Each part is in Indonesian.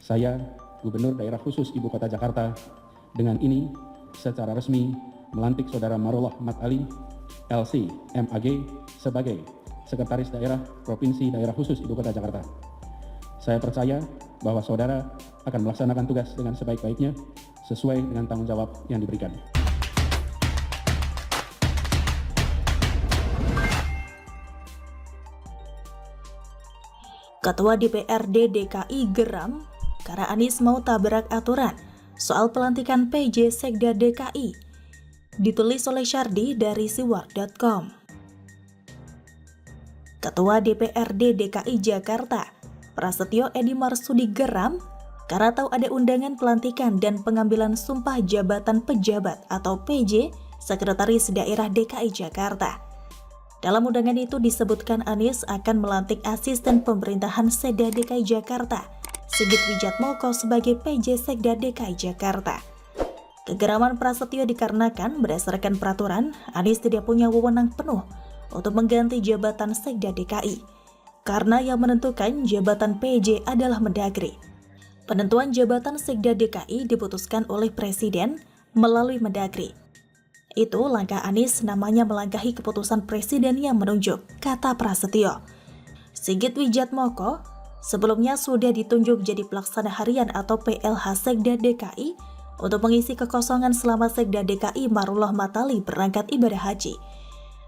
Saya, Gubernur Daerah Khusus Ibu Kota Jakarta, dengan ini secara resmi melantik Saudara Marullah Ahmad Ali, LC, MAG, sebagai Sekretaris Daerah Provinsi Daerah Khusus Ibu Kota Jakarta. Saya percaya bahwa Saudara akan melaksanakan tugas dengan sebaik-baiknya sesuai dengan tanggung jawab yang diberikan. Ketua DPRD DKI geram karena Anies mau tabrak aturan soal pelantikan PJ Sekda DKI. Ditulis oleh Syardi dari siwar.com. Ketua DPRD DKI Jakarta, Prasetyo Edi Marsudi geram karena tahu ada undangan pelantikan dan pengambilan sumpah jabatan pejabat atau PJ Sekretaris Daerah DKI Jakarta. Dalam undangan itu disebutkan Anies akan melantik asisten pemerintahan Sekda DKI Jakarta, Sigit Wijatmoko sebagai PJ Sekda DKI Jakarta. Kegeraman Prasetyo dikarenakan berdasarkan peraturan, Anies tidak punya wewenang penuh untuk mengganti jabatan Sekda DKI, karena yang menentukan jabatan PJ adalah Mendagri. Penentuan jabatan Sekda DKI diputuskan oleh Presiden melalui Mendagri. Itu langkah Anies namanya melangkahi keputusan Presiden yang menunjuk, kata Prasetyo. Sigit Wijatmoko sebelumnya sudah ditunjuk jadi pelaksana harian atau PLH Sekda DKI untuk mengisi kekosongan selama Sekda DKI Marullah Ahmad Ali berangkat ibadah haji.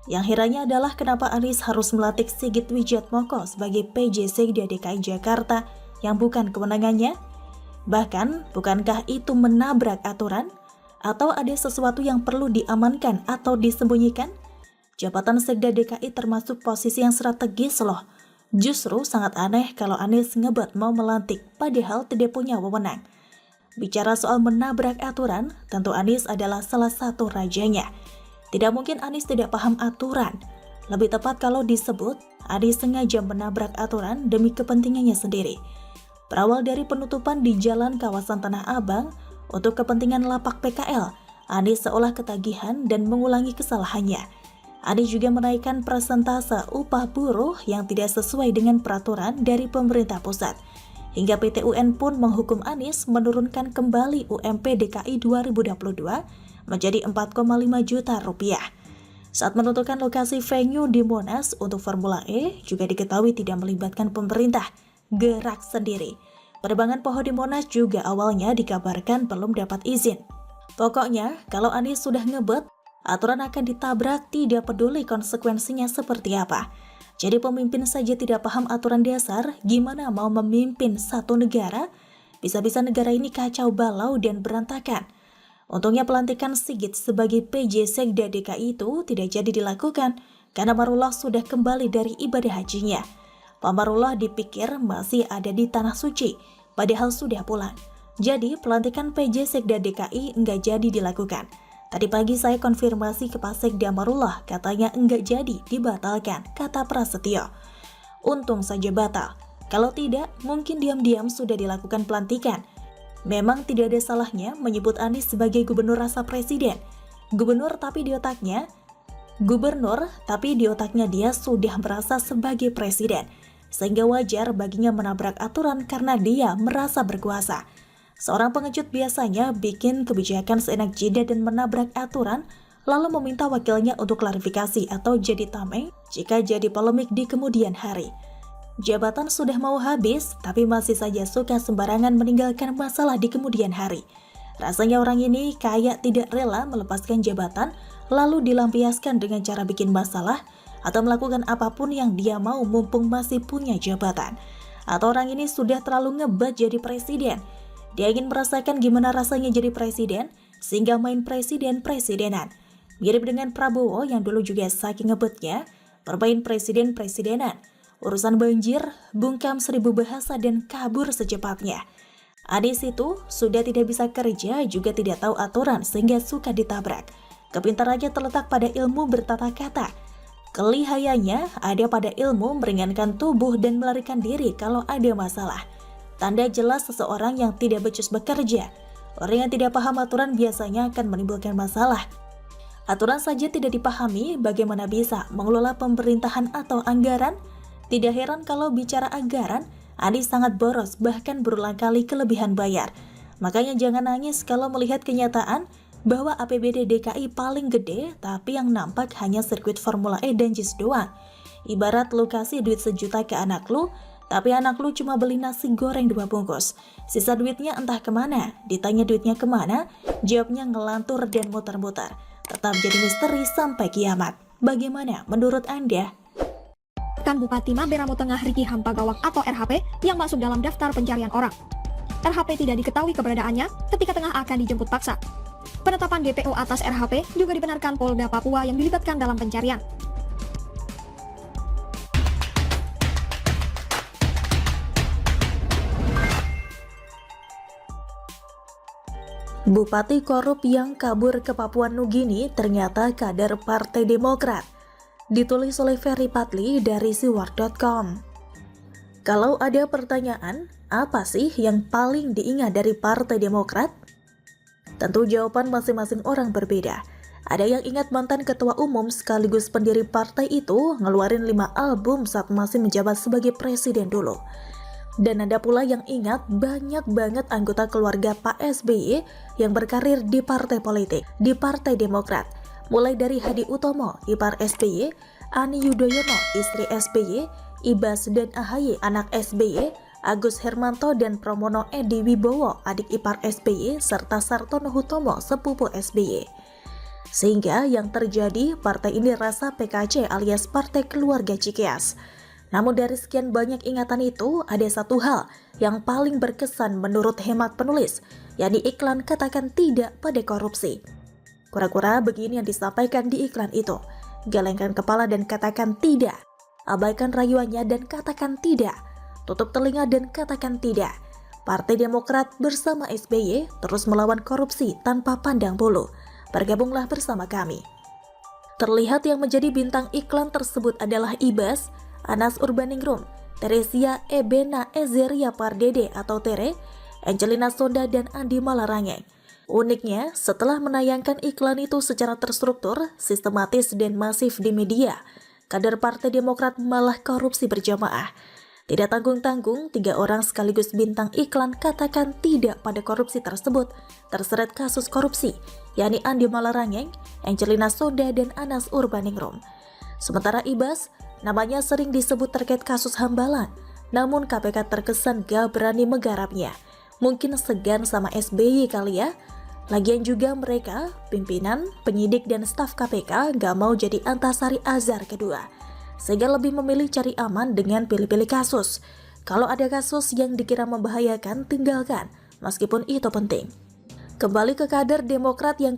Yang herannya adalah kenapa Anies harus melantik Sigit Wijatmoko sebagai PJ Sekda DKI Jakarta yang bukan kewenangannya? Bahkan, bukankah itu menabrak aturan? Atau ada sesuatu yang perlu diamankan atau disembunyikan? Jabatan Sekda DKI termasuk posisi yang strategis loh. Justru sangat aneh kalau Anies ngebet mau melantik padahal tidak punya wewenang. Bicara soal menabrak aturan, tentu Anies adalah salah satu rajanya. Tidak mungkin Anies tidak paham aturan. Lebih tepat kalau disebut Anies sengaja menabrak aturan demi kepentingannya sendiri. Berawal dari penutupan di jalan kawasan Tanah Abang untuk kepentingan lapak PKL, Anies seolah ketagihan dan mengulangi kesalahannya. Anies juga menaikkan persentase upah buruh yang tidak sesuai dengan peraturan dari pemerintah pusat. Hingga PT UN pun menghukum Anies menurunkan kembali UMP DKI 2022 menjadi 4,5 juta rupiah. Saat menentukan lokasi venue di Monas untuk Formula E juga diketahui tidak melibatkan pemerintah, gerak sendiri. Penebangan pohon di Monas juga awalnya dikabarkan belum dapat izin. Pokoknya, kalau Anies sudah ngebet, aturan akan ditabrak tidak peduli konsekuensinya seperti apa. Jadi pemimpin saja tidak paham aturan dasar, gimana mau memimpin satu negara? Bisa-bisa negara ini kacau balau dan berantakan. Untungnya pelantikan Sigit sebagai PJ Sekda DKI itu tidak jadi dilakukan, karena Marullah sudah kembali dari ibadah hajinya. Pak Marullah dipikir masih ada di Tanah Suci, padahal sudah pulang. Jadi pelantikan PJ Sekda DKI enggak jadi dilakukan. Tadi pagi saya konfirmasi ke Pak Sekda Marullah, katanya enggak jadi, dibatalkan, kata Prasetyo. Untung saja batal. Kalau tidak, mungkin diam-diam sudah dilakukan pelantikan. Memang tidak ada salahnya menyebut Anies sebagai gubernur rasa presiden. Gubernur tapi di otaknya dia sudah merasa sebagai presiden. Sehingga wajar baginya menabrak aturan karena dia merasa berkuasa. Seorang pengecut biasanya bikin kebijakan seenak jidat dan menabrak aturan, lalu meminta wakilnya untuk klarifikasi atau jadi tameng jika jadi polemik di kemudian hari. Jabatan sudah mau habis, tapi masih saja suka sembarangan meninggalkan masalah di kemudian hari. Rasanya orang ini kayak tidak rela melepaskan jabatan, lalu dilampiaskan dengan cara bikin masalah, atau melakukan apapun yang dia mau mumpung masih punya jabatan. Atau orang ini sudah terlalu ngebet jadi presiden. Dia ingin merasakan gimana rasanya jadi presiden, sehingga main presiden-presidenan. Mirip dengan Prabowo yang dulu juga saking ngebetnya, bermain presiden-presidenan. Urusan banjir, bungkam 1000 bahasa dan kabur secepatnya. Anies itu sudah tidak bisa kerja, juga tidak tahu aturan sehingga suka ditabrak. Kepintarannya terletak pada ilmu bertata kata. Kelihayannya ada pada ilmu meringankan tubuh dan melarikan diri kalau ada masalah. Tanda jelas seseorang yang tidak becus bekerja. Orang yang tidak paham aturan biasanya akan menimbulkan masalah. Aturan saja tidak dipahami, bagaimana bisa mengelola pemerintahan atau anggaran? Tidak heran kalau bicara anggaran, Andi sangat boros, bahkan berulang kali kelebihan bayar. Makanya jangan nangis kalau melihat kenyataan bahwa APBD DKI paling gede, tapi yang nampak hanya sirkuit Formula E dan JIS doang. Ibarat lu kasih duit 1 juta ke anak lu, tapi anak lu cuma beli nasi goreng 2 bungkus. Sisa duitnya entah kemana. Ditanya duitnya kemana, jawabnya ngelantur dan muter-muter. Tetap jadi misteri sampai kiamat. Bagaimana menurut Anda? Bupati Mamberamo Tengah Riki Hampagawak atau RHP yang masuk dalam daftar pencarian orang. RHP tidak diketahui keberadaannya ketika tengah akan dijemput paksa. Penetapan DPO atas RHP juga dibenarkan Polda Papua yang dilibatkan dalam pencarian. Bupati korup yang kabur ke Papua Nugini ternyata kader Partai Demokrat. Ditulis oleh Ferry Patli dari siwar.com. Kalau ada pertanyaan, apa sih yang paling diingat dari Partai Demokrat? Tentu jawaban masing-masing orang berbeda. Ada yang ingat mantan ketua umum sekaligus pendiri partai itu ngeluarin 5 album saat masih menjabat sebagai presiden dulu. Dan ada pula yang ingat banyak banget anggota keluarga Pak SBY yang berkarir di partai politik, di Partai Demokrat. Mulai dari Hadi Utomo, ipar SBY, Ani Yudhoyono, istri SBY, Ibas dan AHY, anak SBY, Agus Hermanto dan Pramono Edi Wibowo, adik ipar SBY, serta Sartono Hutomo, sepupu SBY. Sehingga yang terjadi, partai ini rasa PKC alias Partai Keluarga Cikeas. Namun dari sekian banyak ingatan itu, ada satu hal yang paling berkesan menurut hemat penulis, yakni iklan katakan tidak pada korupsi. Kura-kura begini yang disampaikan di iklan itu. Gelengkan kepala dan katakan tidak. Abaikan rayuannya dan katakan tidak. Tutup telinga dan katakan tidak. Partai Demokrat bersama SBY terus melawan korupsi tanpa pandang bulu. Bergabunglah bersama kami. Terlihat yang menjadi bintang iklan tersebut adalah Ibas, Anas Urbaningrum, Teresia Ebena Ezeria Pardede atau Tere, Angelina Sonda dan Andi Malarangeng. Uniknya, setelah menayangkan iklan itu secara terstruktur, sistematis dan masif di media, kader Partai Demokrat malah korupsi berjamaah. Tidak tanggung-tanggung, 3 orang sekaligus bintang iklan katakan tidak pada korupsi tersebut, terseret kasus korupsi, yakni Andi Malarangeng, Angelina Sonda dan Anas Urbaningrum. Sementara Ibas, namanya sering disebut terkait kasus hambalang, namun KPK terkesan gak berani menggarapnya. Mungkin segan sama SBY kali ya. Lagian juga mereka, pimpinan, penyidik dan staf KPK gak mau jadi Antasari Azhar kedua. Sehingga lebih memilih cari aman dengan pilih-pilih kasus. Kalau ada kasus yang dikira membahayakan, tinggalkan, meskipun itu penting. Kembali ke kader Demokrat yang